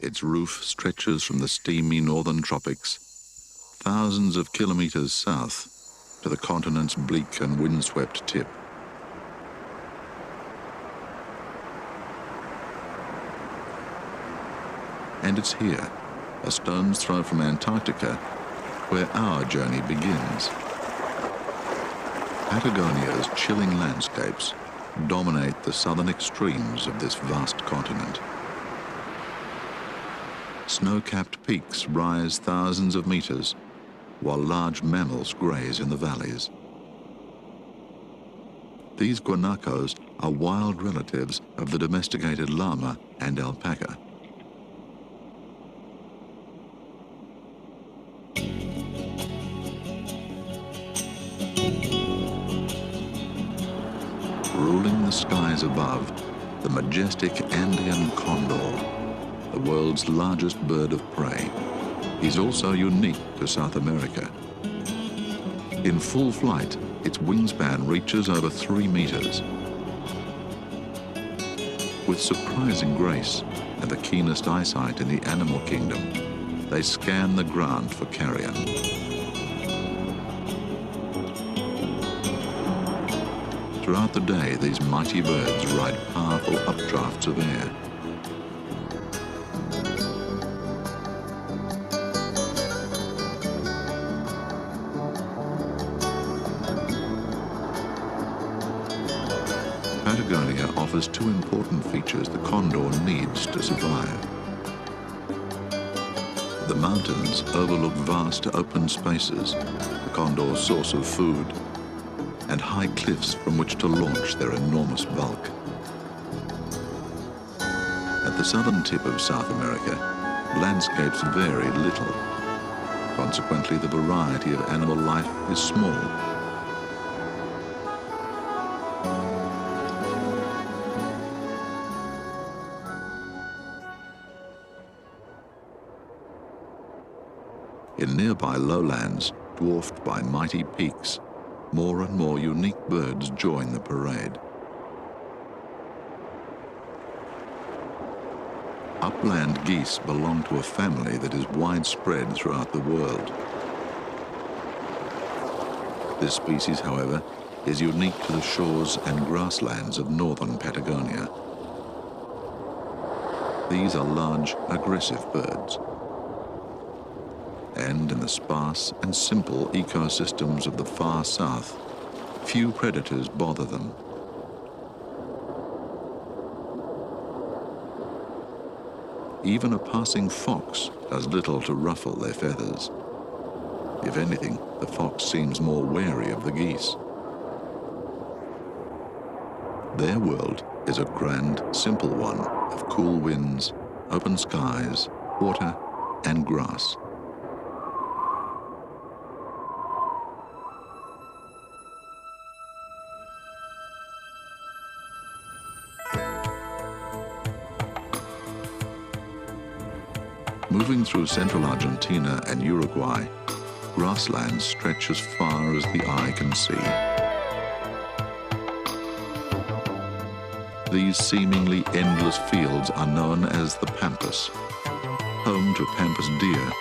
Its roof stretches from the steamy northern tropics, thousands of kilometers south, to the continent's bleak and windswept tip. And it's here, a stone's throw from Antarctica, where our journey begins. Patagonia's chilling landscapes dominate the southern extremes of this vast continent. Snow-capped peaks rise thousands of meters, while large mammals graze in the valleys. These guanacos are wild relatives of the domesticated llama and alpaca. Ruling the skies above, the majestic Andean condor, the world's largest bird of prey, is also unique to South America. In full flight, its wingspan reaches over 3 meters. With surprising grace and the keenest eyesight in the animal kingdom, they scan the ground for carrion. Throughout the day, these mighty birds ride powerful updrafts of air. Patagonia offers 2 important features the condor needs to survive. The mountains overlook vast open spaces, the condor's source of food, and high cliffs from which to launch their enormous bulk. At the southern tip of South America, landscapes vary little. Consequently, the variety of animal life is small. In nearby lowlands, dwarfed by mighty peaks, more and more unique birds join the parade. Upland geese belong to a family that is widespread throughout the world. This species, however, is unique to the shores and grasslands of northern Patagonia. These are large, aggressive birds. And in the sparse and simple ecosystems of the far south, few predators bother them. Even a passing fox does little to ruffle their feathers. If anything, the fox seems more wary of the geese. Their world is a grand, simple one of cool winds, open skies, water, and grass. Moving through central Argentina and Uruguay, grasslands stretch as far as the eye can see. These seemingly endless fields are known as the Pampas, home to Pampas deer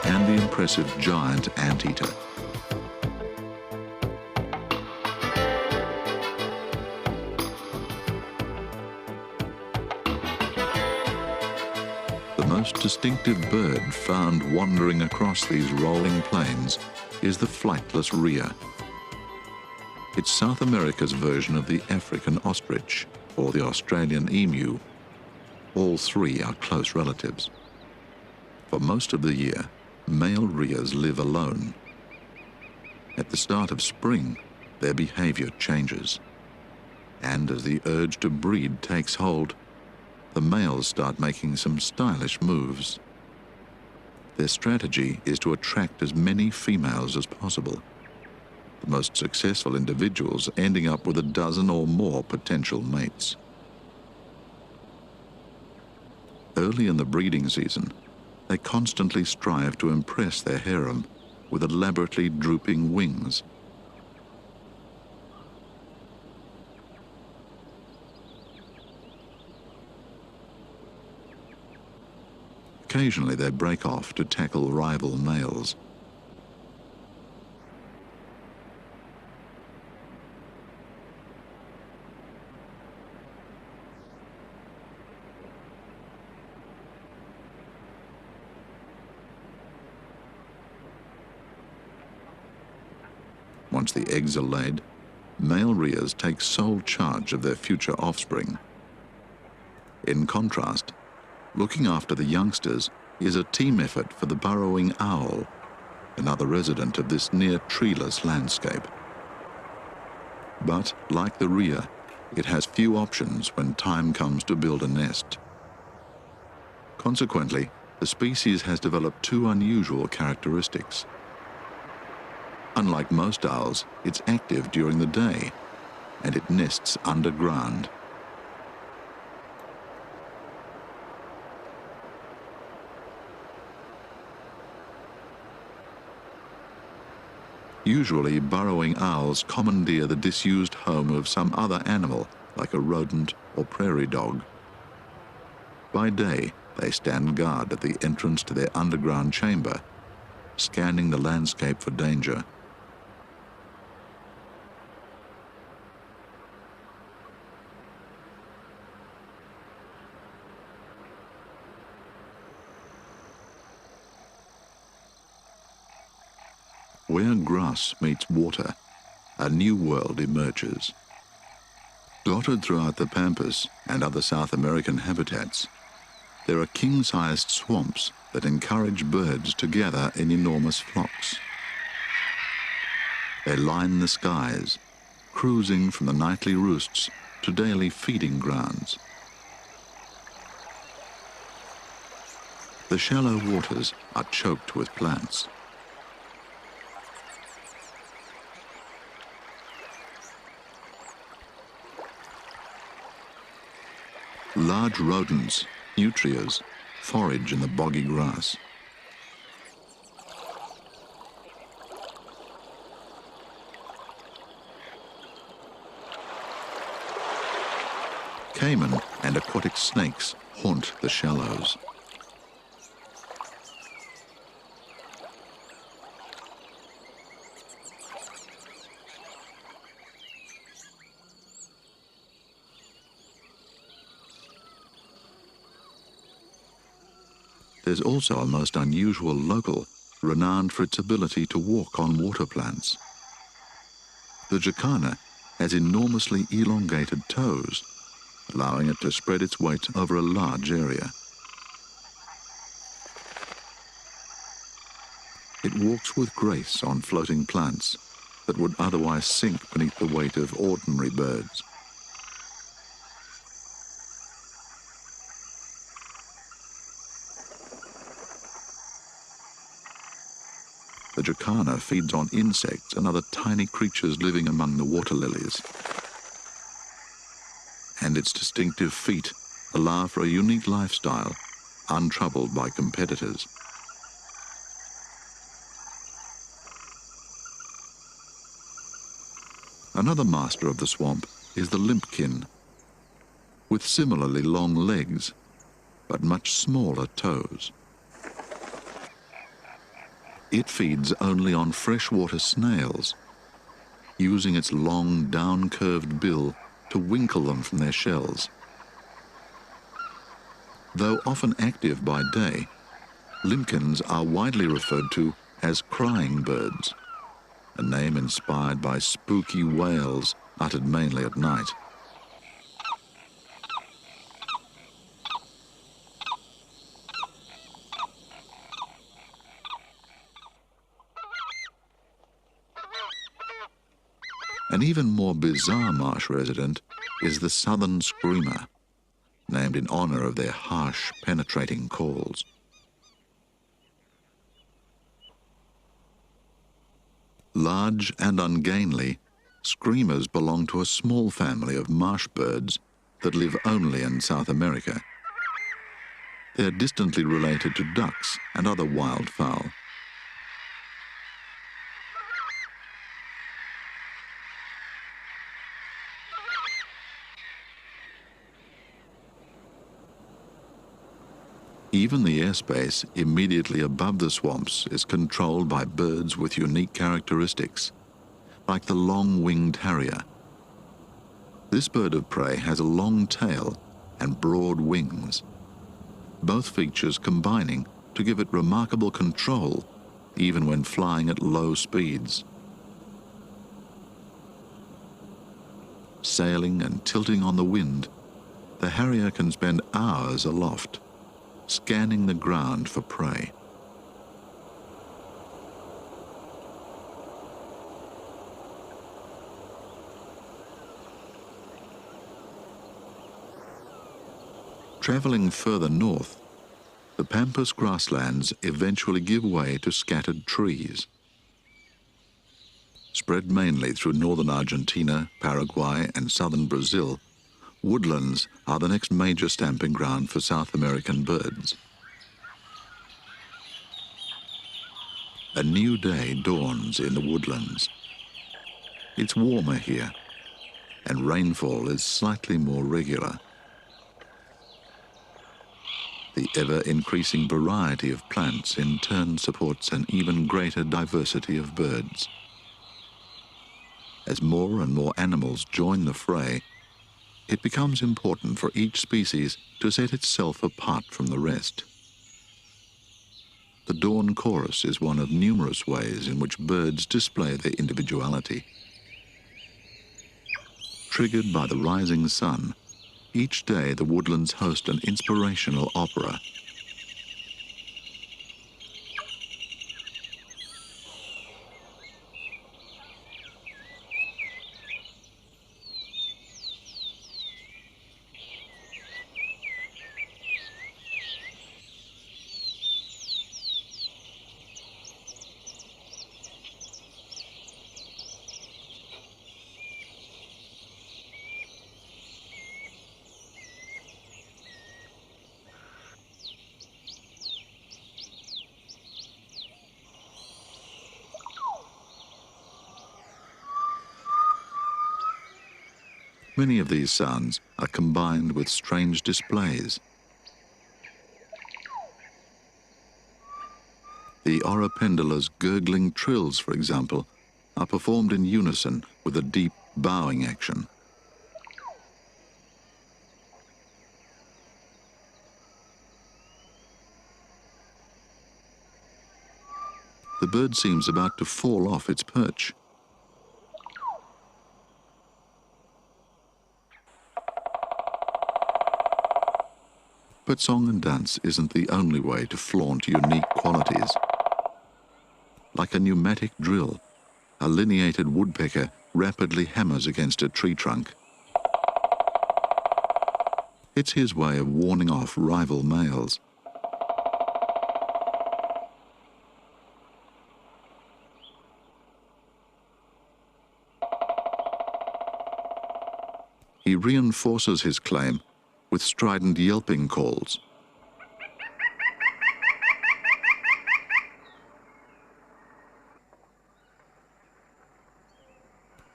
and the impressive giant anteater. The most distinctive bird found wandering across these rolling plains is the flightless rhea. It's South America's version of the African ostrich or the Australian emu. All 3 are close relatives. For most of the year, male rheas live alone. At the start of spring, their behavior changes. And as the urge to breed takes hold, the males start making some stylish moves. Their strategy is to attract as many females as possible, the most successful individuals ending up with a dozen or more potential mates. Early in the breeding season, they constantly strive to impress their harem with elaborately drooping wings. Occasionally they break off to tackle rival males. Once the eggs are laid, male rheas take sole charge of their future offspring. In contrast, looking after the youngsters is a team effort for the burrowing owl, another resident of this near treeless landscape. But, like the rhea, it has few options when time comes to build a nest. Consequently, the species has developed two unusual characteristics. Unlike most owls, it's active during the day, and it nests underground. Usually, burrowing owls commandeer the disused home of some other animal, like a rodent or prairie dog. By day, they stand guard at the entrance to their underground chamber, scanning the landscape for danger. Where grass meets water, a new world emerges. Dotted throughout the Pampas and other South American habitats, there are king-sized swamps that encourage birds to gather in enormous flocks. They line the skies, cruising from the nightly roosts to daily feeding grounds. The shallow waters are choked with plants. Large rodents, nutrias, forage in the boggy grass. Caiman and aquatic snakes haunt the shallows. There's also a most unusual local, renowned for its ability to walk on water plants. The jacana has enormously elongated toes, allowing it to spread its weight over a large area. It walks with grace on floating plants that would otherwise sink beneath the weight of ordinary birds. The jacana feeds on insects and other tiny creatures living among the water lilies. And its distinctive feet allow for a unique lifestyle, untroubled by competitors. Another master of the swamp is the limpkin, with similarly long legs, but much smaller toes. It feeds only on freshwater snails, using its long, down-curved bill to winkle them from their shells. Though often active by day, limpkins are widely referred to as crying birds, a name inspired by spooky wails uttered mainly at night. An even more bizarre marsh resident is the southern screamer, named in honor of their harsh, penetrating calls. Large and ungainly, screamers belong to a small family of marsh birds that live only in South America. They are distantly related to ducks and other wildfowl. Even the airspace immediately above the swamps is controlled by birds with unique characteristics, like the long-winged harrier. This bird of prey has a long tail and broad wings, both features combining to give it remarkable control even when flying at low speeds. Sailing and tilting on the wind, the harrier can spend hours aloft, scanning the ground for prey. Traveling further north, the pampas grasslands eventually give way to scattered trees. Spread mainly through northern Argentina, Paraguay, and southern Brazil, woodlands are the next major stamping ground for South American birds. A new day dawns in the woodlands. It's warmer here, and rainfall is slightly more regular. The ever-increasing variety of plants in turn supports an even greater diversity of birds. As more and more animals join the fray, it becomes important for each species to set itself apart from the rest. The dawn chorus is one of numerous ways in which birds display their individuality. Triggered by the rising sun, each day the woodlands host an inspirational opera. Many of these sounds are combined with strange displays. The orapendula's gurgling trills, for example, are performed in unison with a deep bowing action. The bird seems about to fall off its perch. But song and dance isn't the only way to flaunt unique qualities. Like a pneumatic drill, a lineated woodpecker rapidly hammers against a tree trunk. It's his way of warning off rival males. He reinforces his claim with strident yelping calls.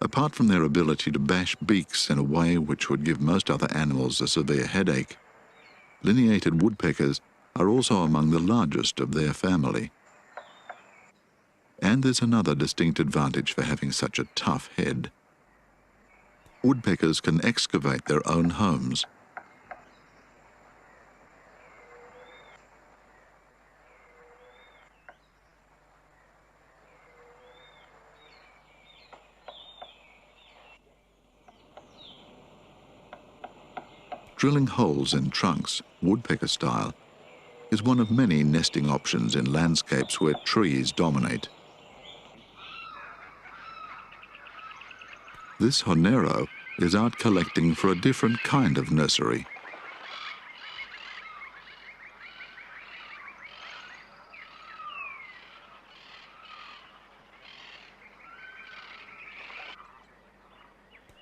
Apart from their ability to bash beaks in a way which would give most other animals a severe headache, lineated woodpeckers are also among the largest of their family. And there's another distinct advantage for having such a tough head. Woodpeckers can excavate their own homes. Drilling holes in trunks, woodpecker style, is one of many nesting options in landscapes where trees dominate. This hornero is out collecting for a different kind of nursery.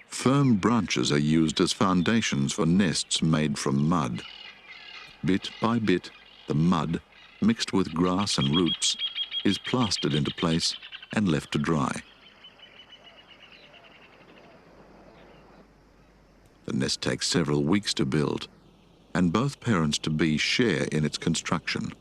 Firm branches are used as foundations for nests made from mud. Bit by bit, the mud, mixed with grass and roots, is plastered into place and left to dry. The nest takes several weeks to build, and both parents-to-be share in its construction.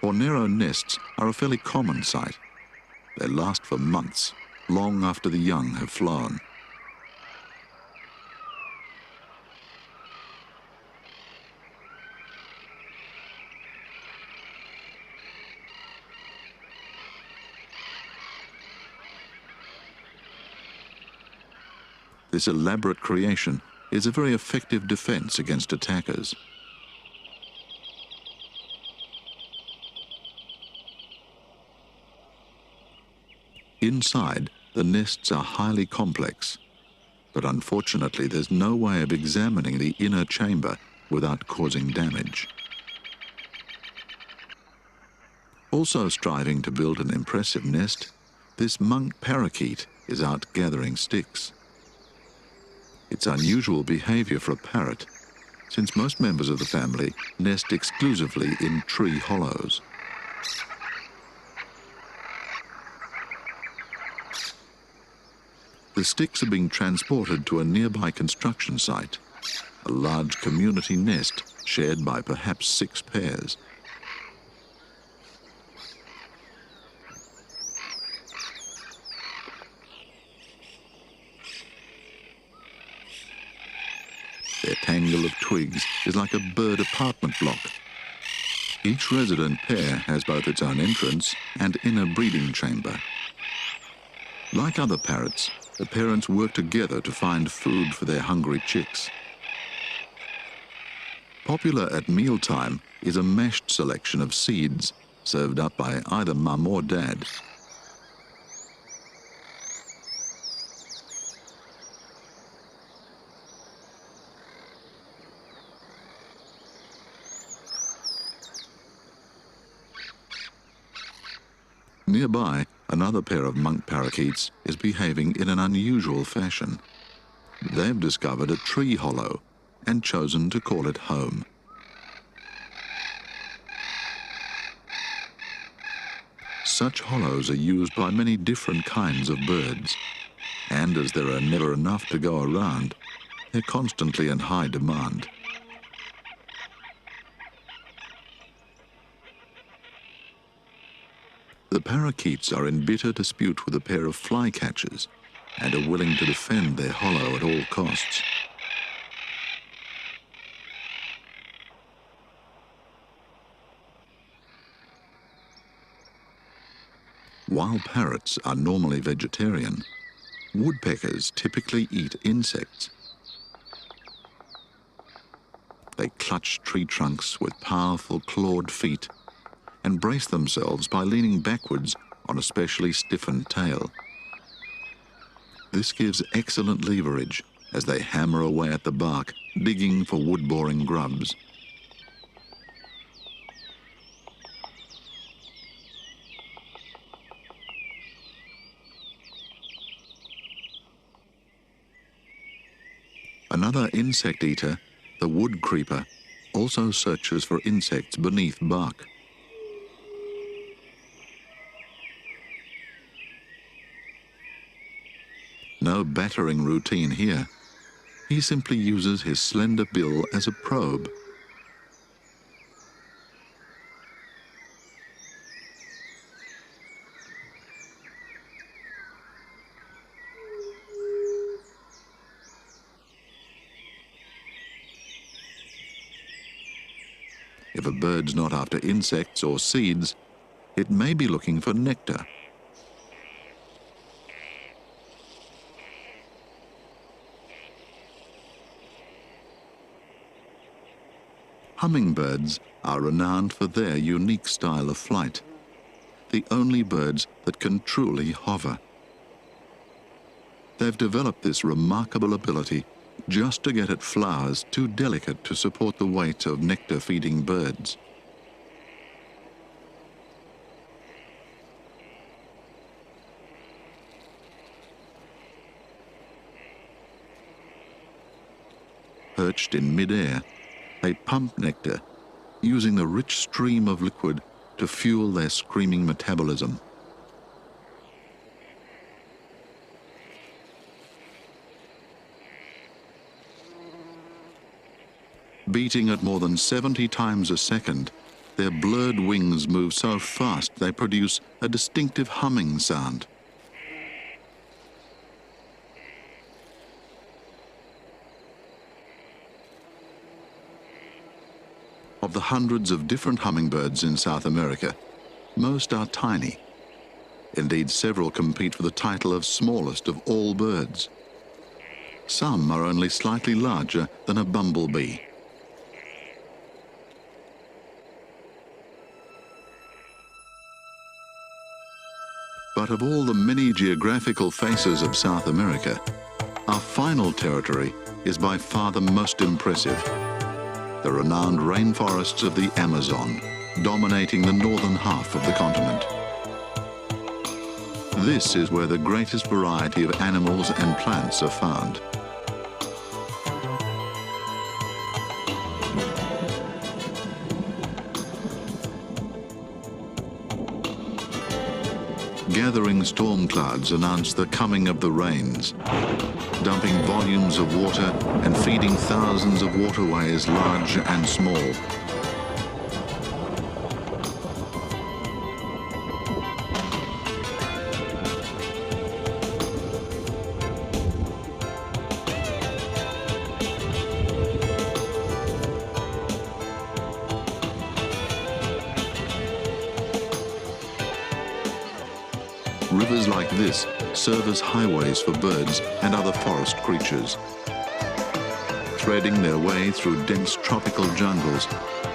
Hornero nests are a fairly common sight. They last for months, long after the young have flown. This elaborate creation is a very effective defense against attackers. Inside, the nests are highly complex, but unfortunately there's no way of examining the inner chamber without causing damage. Also striving to build an impressive nest, this monk parakeet is out gathering sticks. It's unusual behavior for a parrot, since most members of the family nest exclusively in tree hollows. The sticks are being transported to a nearby construction site, a large community nest shared by perhaps 6 pairs. Their tangle of twigs is like a bird apartment block. Each resident pair has both its own entrance and inner breeding chamber. Like other parrots, the parents work together to find food for their hungry chicks. Popular at mealtime is a mashed selection of seeds served up by either mum or dad. Nearby, another pair of monk parakeets is behaving in an unusual fashion. They've discovered a tree hollow and chosen to call it home. Such hollows are used by many different kinds of birds, and as there are never enough to go around, they're constantly in high demand. The parakeets are in bitter dispute with a pair of flycatchers and are willing to defend their hollow at all costs. While parrots are normally vegetarian, woodpeckers typically eat insects. They clutch tree trunks with powerful clawed feet and brace themselves by leaning backwards on a specially stiffened tail. This gives excellent leverage as they hammer away at the bark, digging for wood-boring grubs. Another insect eater, the wood creeper, also searches for insects beneath bark. No battering routine here. He simply uses his slender bill as a probe. If a bird's not after insects or seeds, it may be looking for nectar. Hummingbirds are renowned for their unique style of flight, the only birds that can truly hover. They've developed this remarkable ability just to get at flowers too delicate to support the weight of nectar-feeding birds. perched in mid-air, they pump nectar, using the rich stream of liquid to fuel their screaming metabolism. Beating at more than 70 times a second, their blurred wings move so fast they produce a distinctive humming sound. Of the hundreds of different hummingbirds in South America, most are tiny. Indeed, several compete for the title of smallest of all birds. Some are only slightly larger than a bumblebee. But of all the many geographical faces of South America, our final territory is by far the most impressive. The renowned rainforests of the Amazon, dominating the northern half of the continent. This is where the greatest variety of animals and plants are found. Gathering storm clouds announce the coming of the rains, dumping volumes of water and feeding thousands of waterways large and small. Rivers like this serve as highways for birds and other forest creatures. Threading their way through dense tropical jungles,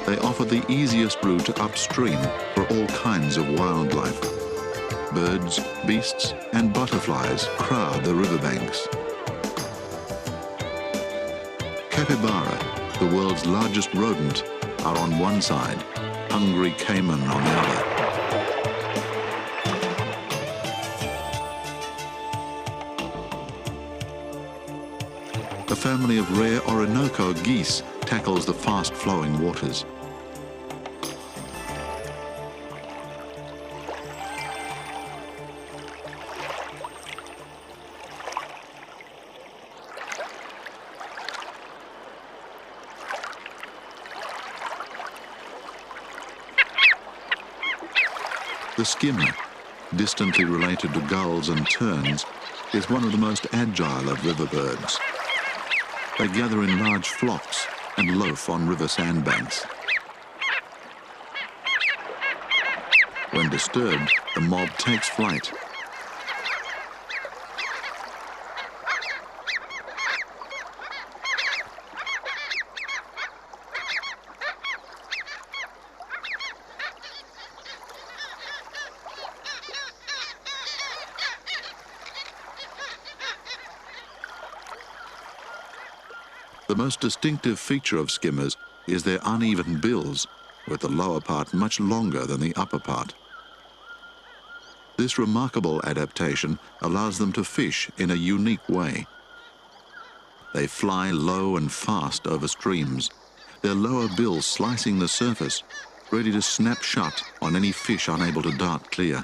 they offer the easiest route upstream for all kinds of wildlife. Birds, beasts, and butterflies crowd the riverbanks. Capybara, the world's largest rodent, are on one side, hungry caiman on the other. A family of rare Orinoco geese tackles the fast-flowing waters. The skimmer, distantly related to gulls and terns, is one of the most agile of river birds. They gather in large flocks and loaf on river sandbanks. When disturbed, the mob takes flight. The most distinctive feature of skimmers is their uneven bills, with the lower part much longer than the upper part. This remarkable adaptation allows them to fish in a unique way. They fly low and fast over streams, their lower bills slicing the surface, ready to snap shut on any fish unable to dart clear.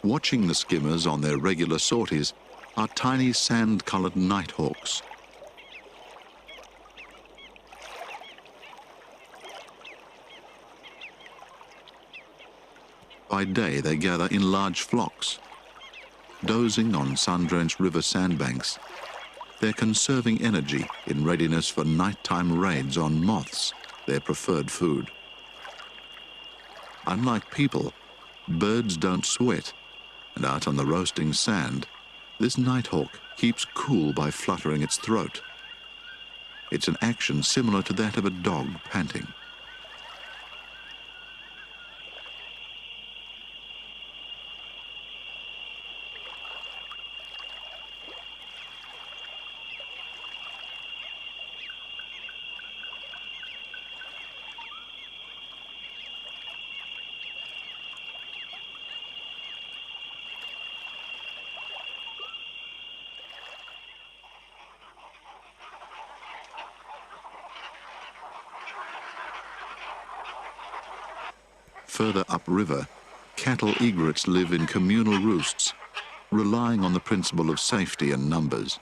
Watching the skimmers on their regular sorties are tiny sand-colored nighthawks. By day, they gather in large flocks. Dozing on sun-drenched river sandbanks, they're conserving energy in readiness for nighttime raids on moths, their preferred food. Unlike people, birds don't sweat, and out on the roasting sand, this nighthawk keeps cool by fluttering its throat. It's an action similar to that of a dog panting. further upriver, cattle egrets live in communal roosts, relying on the principle of safety and numbers.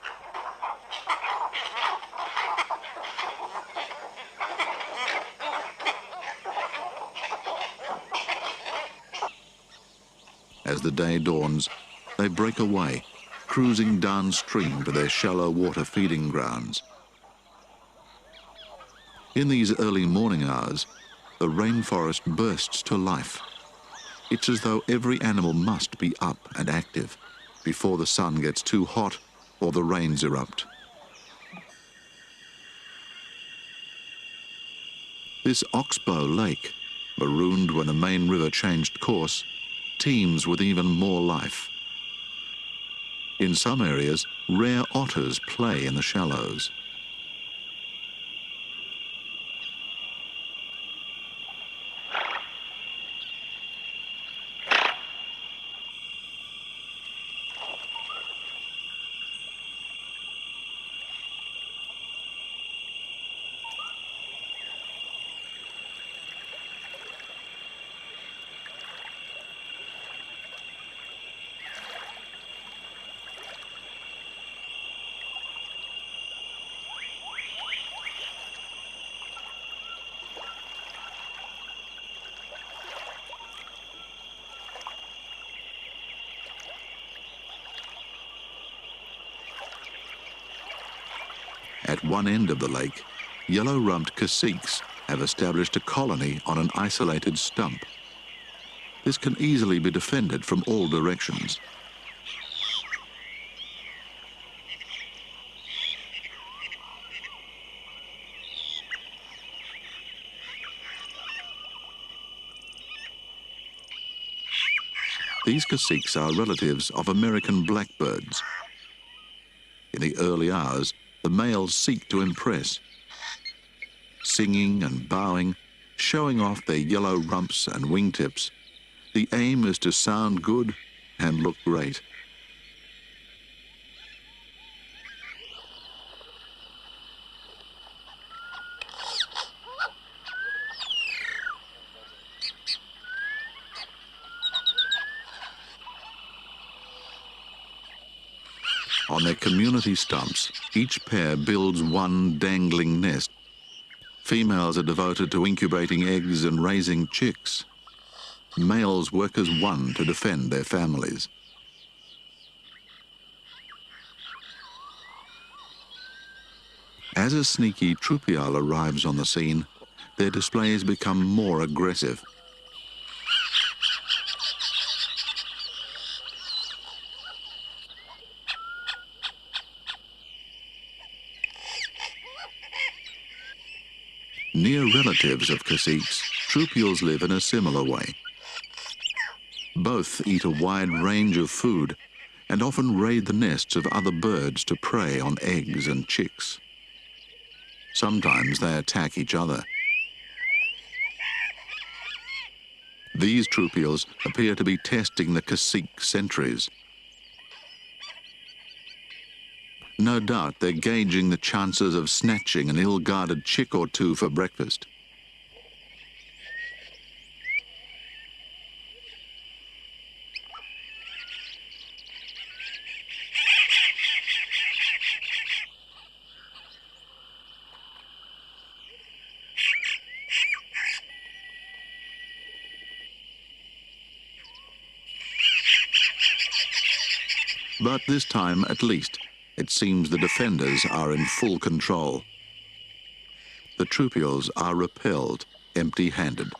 As the day dawns, they break away, cruising downstream to their shallow water feeding grounds. In these early morning hours, the rainforest bursts to life. It's as though every animal must be up and active before the sun gets too hot or the rains erupt. This oxbow lake, marooned when the main river changed course, teems with even more life. In some areas, rare otters play in the shallows. At one end of the lake, yellow-rumped caciques have established a colony on an isolated stump. This can easily be defended from all directions. These caciques are relatives of American blackbirds. In the early hours, the males seek to impress, singing and bowing, showing off their yellow rumps and wingtips. The aim is to sound good and look great. On their community stumps, each pair builds one dangling nest. Females are devoted to incubating eggs and raising chicks. Males work as one to defend their families. As a sneaky troupial arrives on the scene, their displays become more aggressive. Near relatives of caciques, troupials live in a similar way. Both eat a wide range of food and often raid the nests of other birds to prey on eggs and chicks. Sometimes they attack each other. These troupials appear to be testing the cacique sentries. No doubt they're gauging the chances of snatching an ill-guarded chick or two for breakfast. But this time, at least, it seems the defenders are in full control. The troupials are repelled empty-handed.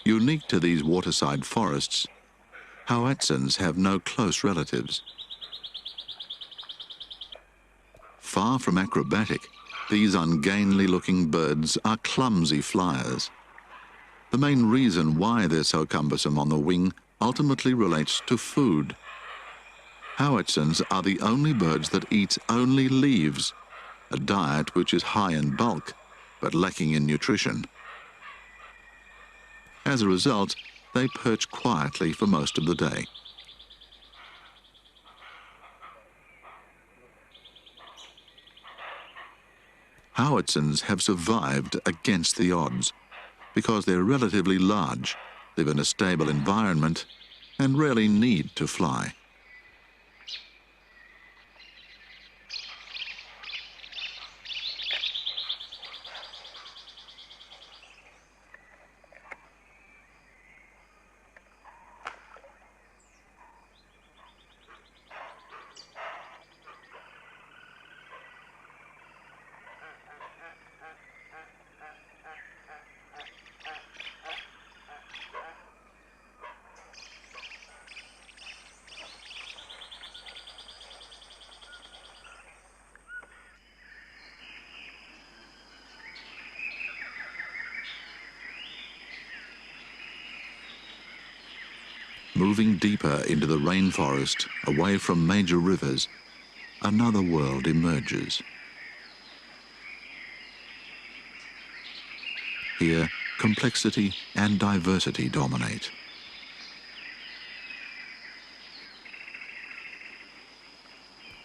Unique to these waterside forests, hoatzins have no close relatives. Far from acrobatic, these ungainly-looking birds are clumsy flyers. The main reason why they're so cumbersome on the wing ultimately relates to food. Hoatzins are the only birds that eat only leaves, a diet which is high in bulk but lacking in nutrition. As a result, they perch quietly for most of the day. Howitzins have survived against the odds because they're relatively large, live in a stable environment, and rarely need to fly. Moving deeper into the rainforest, away from major rivers, another world emerges. Here, complexity and diversity dominate.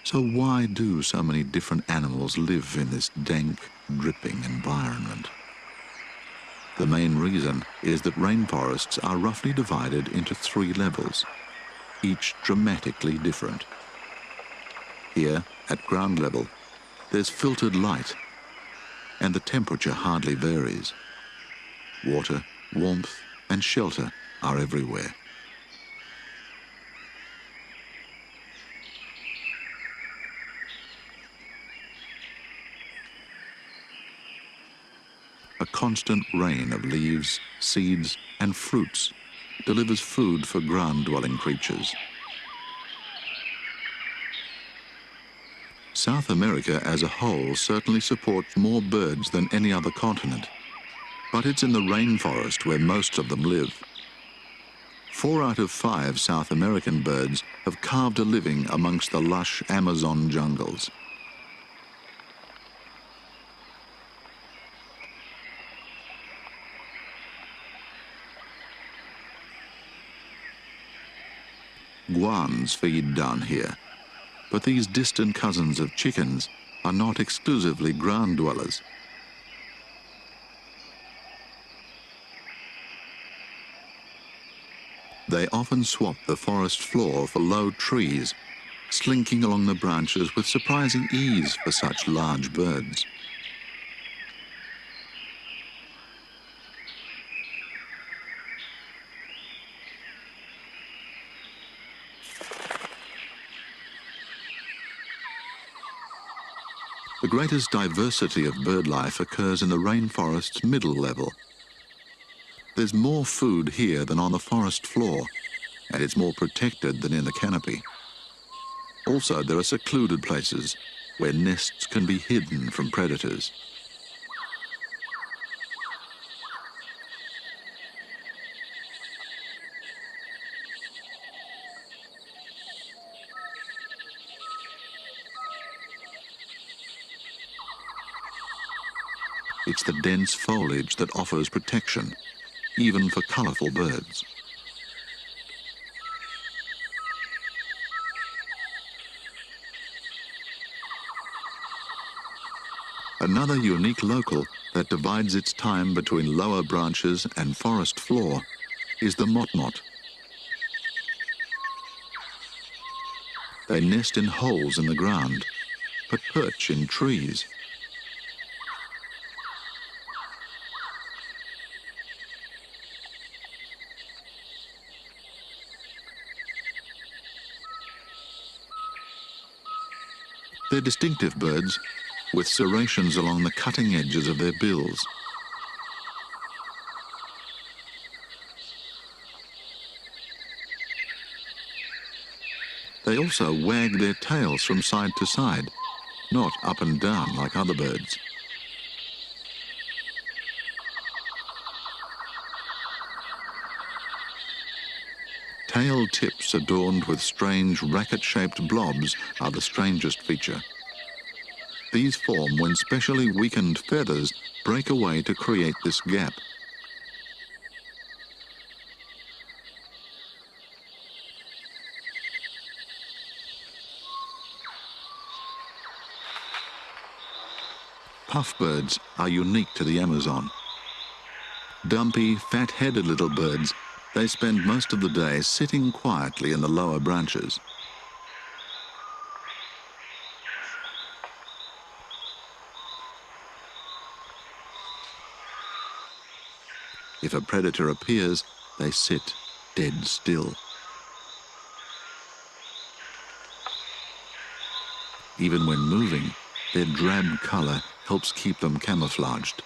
So why do so many different animals live in this dank, dripping environment? The main reason is that rainforests are roughly divided into 3 levels, each dramatically different. Here, at ground level, there's filtered light, and the temperature hardly varies. Water, warmth, and shelter are everywhere. A constant rain of leaves, seeds, and fruits delivers food for ground-dwelling creatures. South America as a whole certainly supports more birds than any other continent, but it's in the rainforest where most of them live. 4 out of 5 South American birds have carved a living amongst the lush Amazon jungles. Guans feed down here, but these distant cousins of chickens are not exclusively ground dwellers. They often swap the forest floor for low trees, slinking along the branches with surprising ease for such large birds. The greatest diversity of bird life occurs in the rainforest's middle level. There's more food here than on the forest floor, and it's more protected than in the canopy. Also, there are secluded places where nests can be hidden from predators. It's the dense foliage that offers protection, even for colourful birds. Another unique local that divides its time between lower branches and forest floor is the motmot. They nest in holes in the ground, but perch in trees. They're distinctive birds with serrations along the cutting edges of their bills. They also wag their tails from side to side, not up and down like other birds. Tail tips adorned with strange racket-shaped blobs are the strangest feature. These form when specially weakened feathers break away to create this gap. Puffbirds are unique to the Amazon. Dumpy, fat-headed little birds, they spend most of the day sitting quietly in the lower branches. If a predator appears, they sit dead still. Even when moving, their drab colour helps keep them camouflaged.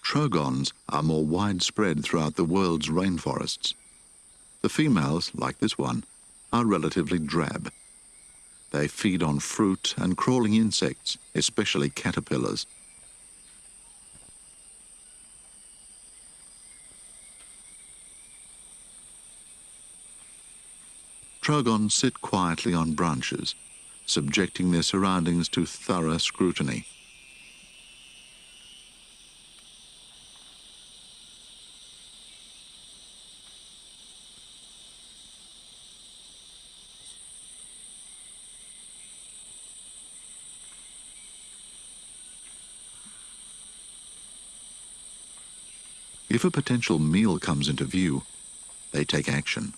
Trogons are more widespread throughout the world's rainforests. The females, like this one, are relatively drab. They feed on fruit and crawling insects, especially caterpillars. Trogons sit quietly on branches, subjecting their surroundings to thorough scrutiny. If a potential meal comes into view, they take action.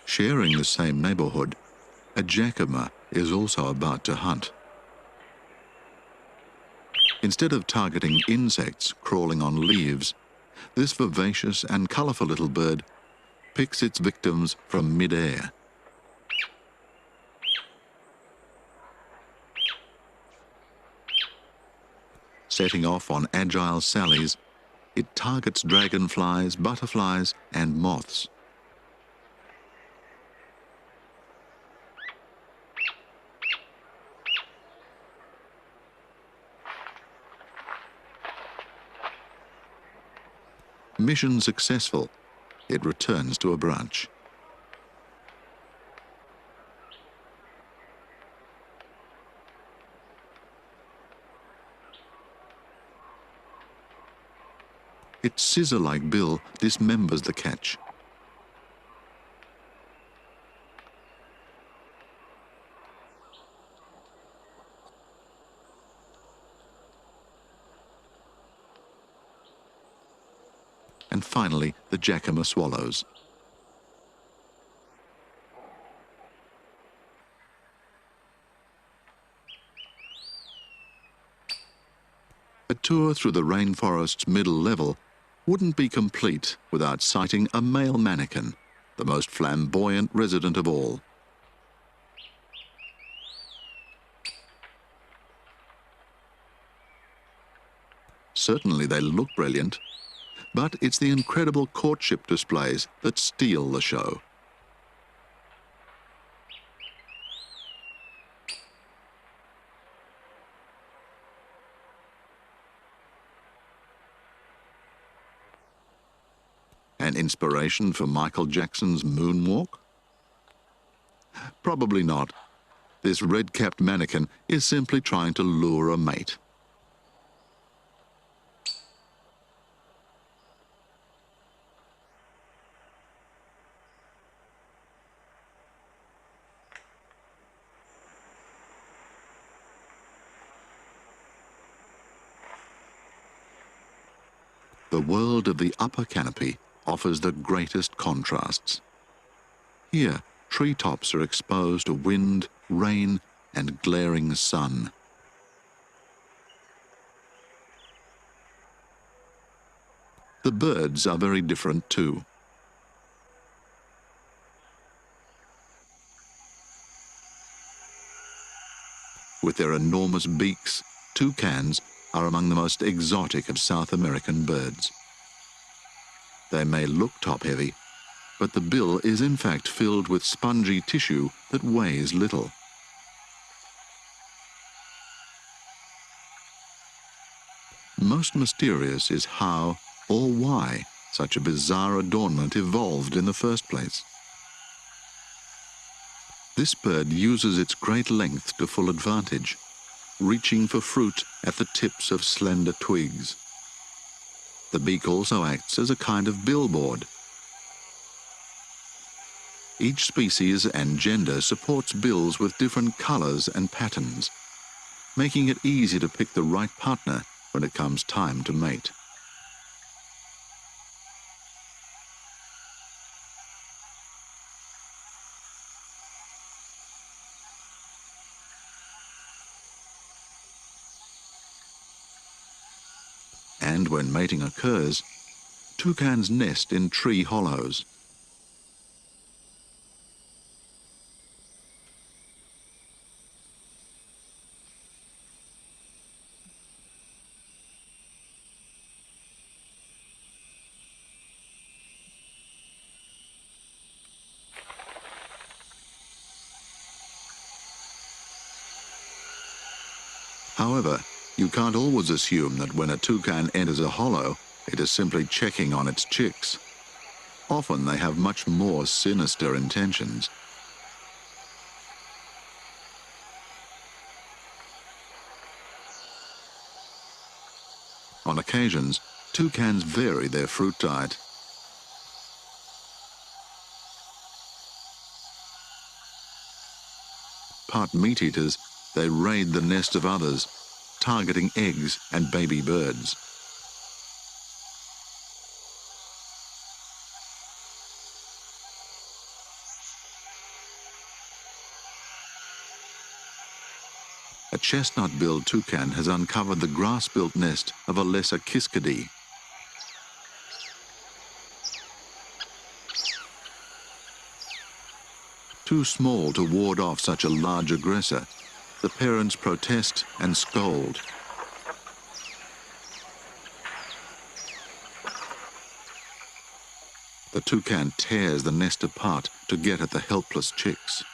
Sharing the same neighborhood, a jacama is also about to hunt. Instead of targeting insects crawling on leaves, this vivacious and colorful little bird picks its victims from mid-air. Setting off on agile sallies, it targets dragonflies, butterflies, and moths. Mission successful, it returns to a branch. Its scissor-like bill dismembers the catch. And finally, the jacama swallows. A tour through the rainforest's middle level wouldn't be complete without sighting a male mannequin, the most flamboyant resident of all. Certainly they look brilliant, but it's the incredible courtship displays that steal the show. An inspiration for Michael Jackson's moonwalk? Probably not. This red-capped mannequin is simply trying to lure a mate. The world of the upper canopy offers the greatest contrasts. Here, treetops are exposed to wind, rain, and glaring sun. The birds are very different too. With their enormous beaks, toucans are among the most exotic of South American birds. They may look top-heavy, but the bill is in fact filled with spongy tissue that weighs little. Most mysterious is how or why such a bizarre adornment evolved in the first place. This bird uses its great length to full advantage, reaching for fruit at the tips of slender twigs. The beak also acts as a kind of billboard. Each species and gender supports bills with different colors and patterns, making it easy to pick the right partner when it comes time to mate. And when mating occurs, toucans nest in tree hollows. However, you can't always assume that when a toucan enters a hollow, it is simply checking on its chicks. Often they have much more sinister intentions. On occasions, toucans vary their fruit diet. Part meat-eaters, they raid the nest of others, targeting eggs and baby birds. A chestnut-billed toucan has uncovered the grass-built nest of a lesser kiskadee. Too small to ward off such a large aggressor, the parents protest and scold. The toucan tears the nest apart to get at the helpless chicks.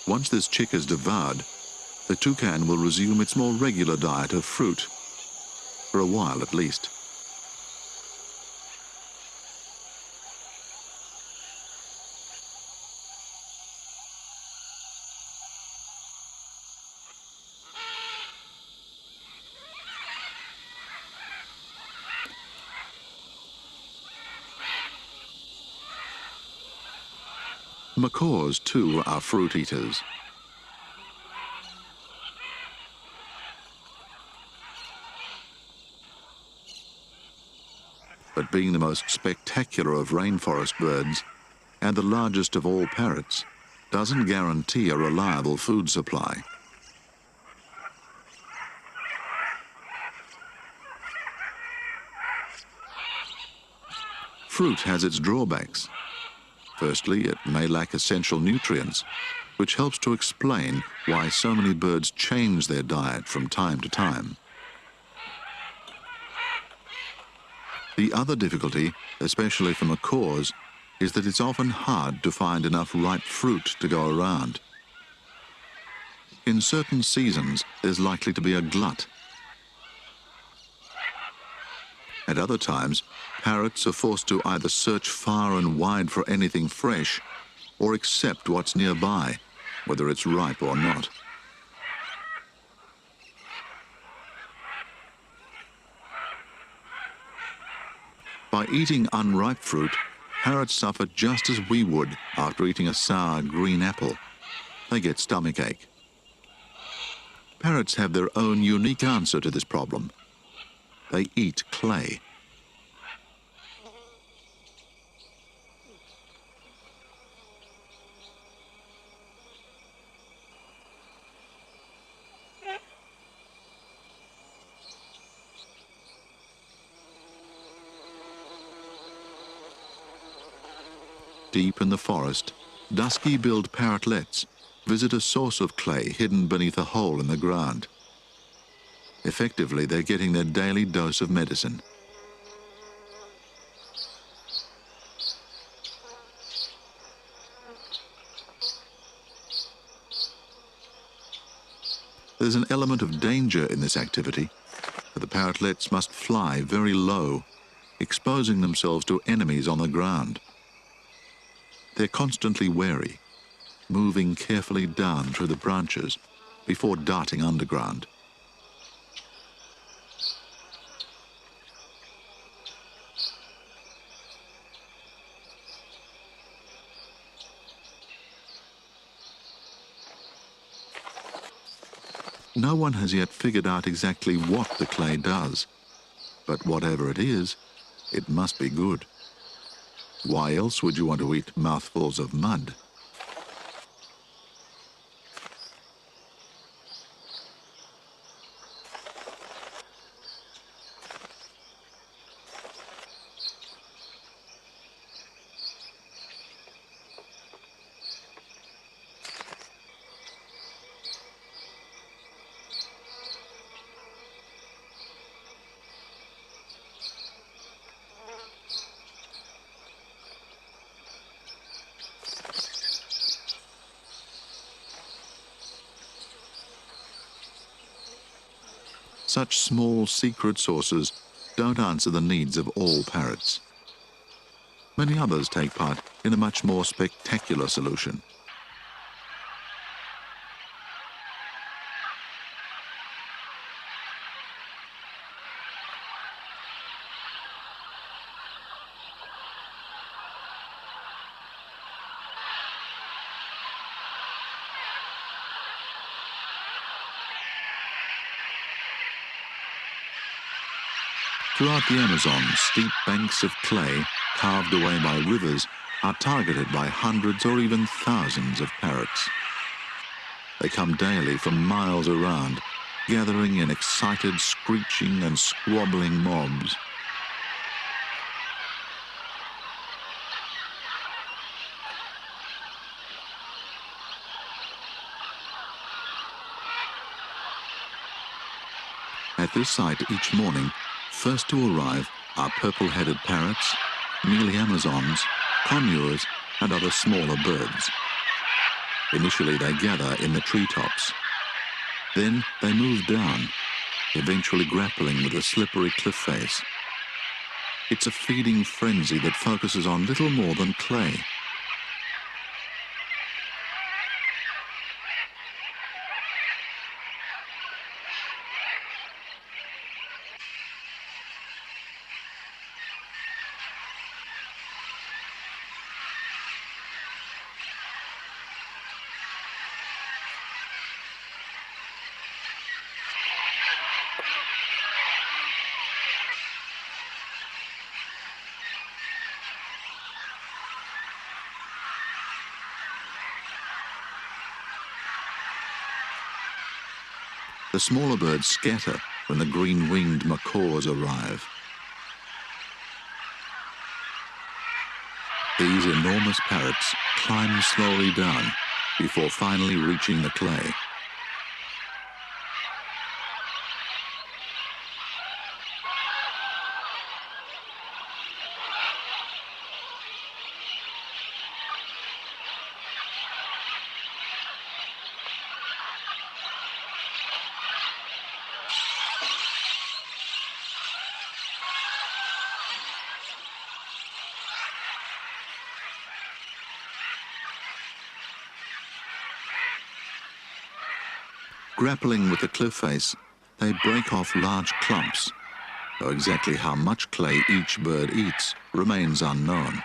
Once this chick is devoured, the toucan will resume its more regular diet of fruit, for a while at least. Macaws, too, are fruit eaters. But being the most spectacular of rainforest birds and the largest of all parrots, doesn't guarantee a reliable food supply. Fruit has its drawbacks. Firstly, it may lack essential nutrients, which helps to explain why so many birds change their diet from time to time. The other difficulty, especially for macaws, is that it's often hard to find enough ripe fruit to go around. In certain seasons, there's likely to be a glut. At other times, parrots are forced to either search far and wide for anything fresh or accept what's nearby, whether it's ripe or not. By eating unripe fruit, parrots suffer just as we would after eating a sour green apple. They get stomachache. Parrots have their own unique answer to this problem. They eat clay. Deep in the forest, Dusky-billed parrotlets visit a source of clay hidden beneath a hole in the ground. Effectively, they're getting their daily dose of medicine. There's an element of danger in this activity, for the parrotlets must fly very low, exposing themselves to enemies on the ground. They're constantly wary, moving carefully down through the branches before darting underground. No one has yet figured out exactly what the clay does, but whatever it is, it must be good. Why else would you want to eat mouthfuls of mud? Such small secret sources don't answer the needs of all parrots. Many others take part in a much more spectacular solution. Throughout the Amazon, steep banks of clay carved away by rivers are targeted by hundreds or even thousands of parrots. They come daily from miles around, gathering in excited screeching and squabbling mobs. At this site each morning, first to arrive are purple-headed parrots, mealy Amazons, conures, and other smaller birds. Initially they gather in the treetops. Then they move down, eventually grappling with the slippery cliff face. It's a feeding frenzy that focuses on little more than clay. The smaller birds scatter when the green-winged macaws arrive. These enormous parrots climb slowly down before finally reaching the clay. Grappling with the cliff face, they break off large clumps, though exactly how much clay each bird eats remains unknown.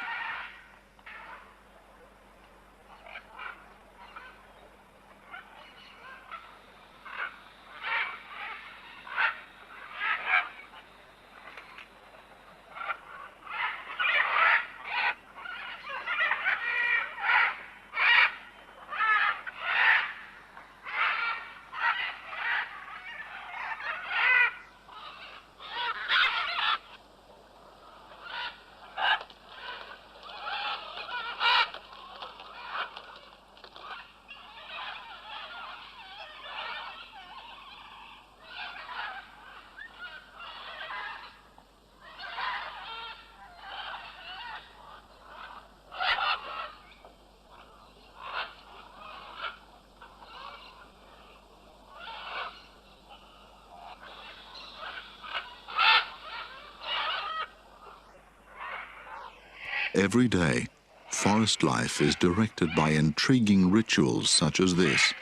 Every day, forest life is directed by intriguing rituals such as this.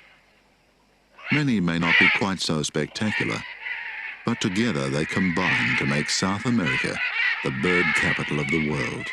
Many may not be quite so spectacular, but together they combine to make South America the bird capital of the world.